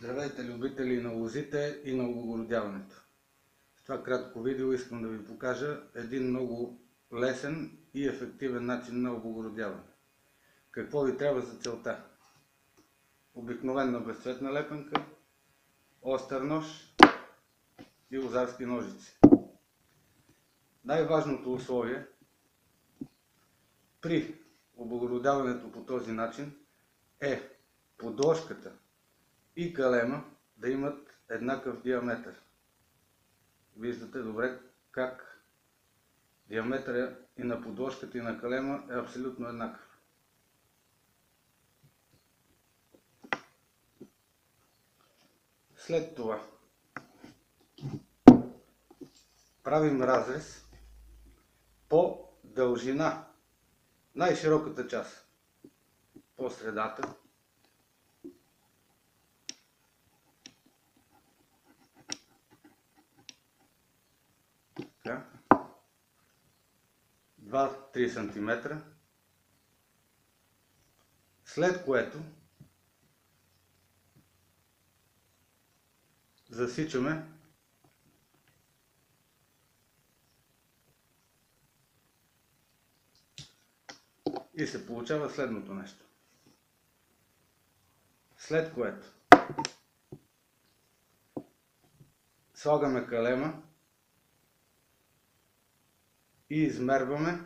Здравейте, любители на лозите и на облагородяването. В това кратко видео искам да ви покажа един много лесен и ефективен начин на облагородяване. Какво ви трябва за целта? Обикновена безцветна лепенка, остър нож и лозарски ножици. Най-важното условие при облагородяването по този начин е подложката и калема да имат еднакъв диаметър. Виждате добре как диаметъра и на подложката и на калема е абсолютно еднакъв. След това правим разрез по дължина, най-широката част по средата. Така. 2-3 см. След което засичаме и се получава следното нещо. След което слагаме калема и измерваме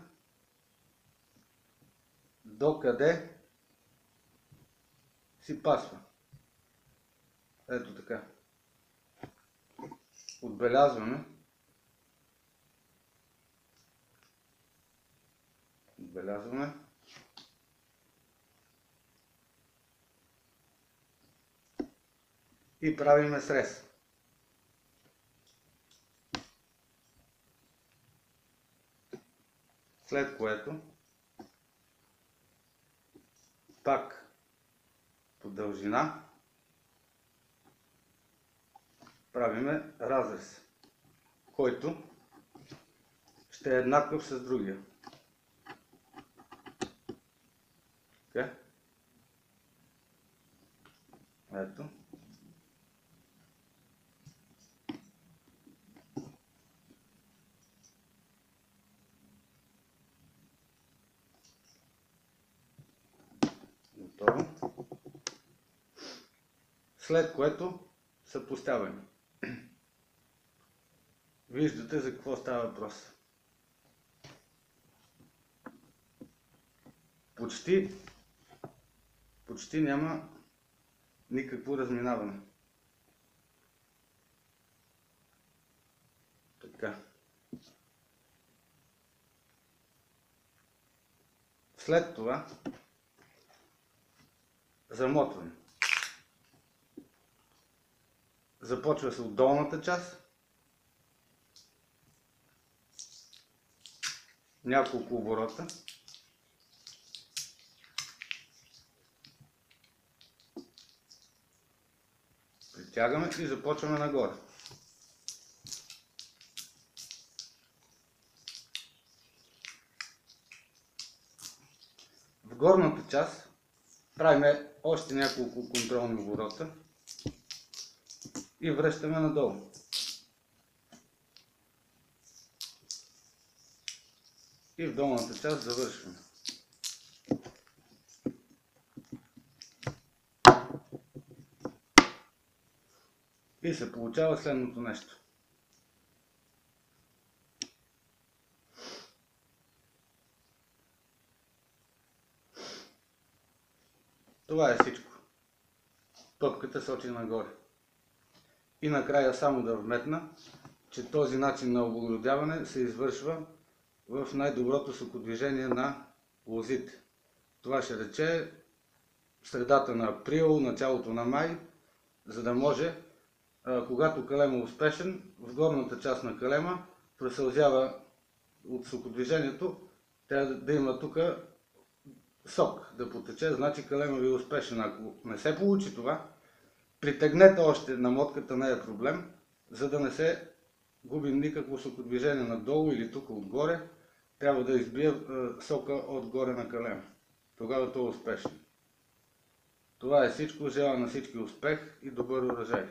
докъде си пасва. Ето така. Отбелязваме. И правиме срез. След което пак по дължина правиме разрез, който ще е еднакъв с другия. Okay. Ето. Готово. След което съпоставяме. Виждате за какво става въпрос. Почти няма никакво разминаване. Така. След това замотваме. Започва се от долната част. Няколко оборота. Притягаме и започваме нагоре. В горната част правим още няколко контролни оборота и връщаме надолу. И в долната част завършваме. И се получава следното нещо. Това е всичко. Топката сочи нагоре. И накрая само да вметна, че този начин на облагородяване се извършва в най-доброто сокодвижение на лозите. Това ще рече средата на април, началото на май, за да може, когато калема е успешен, в горната част на калема просълзява от сокодвижението, трябва да има тук сок да потече, значи калема ви е успешен. Ако не се получи това, притегнете още намотката, не е проблем, за да не се губи никакво сокодвижение надолу или тук отгоре. Трябва да избие сока отгоре на калема. Тогава то е успешно. Това е всичко. Желая на всички успех и добър урожай!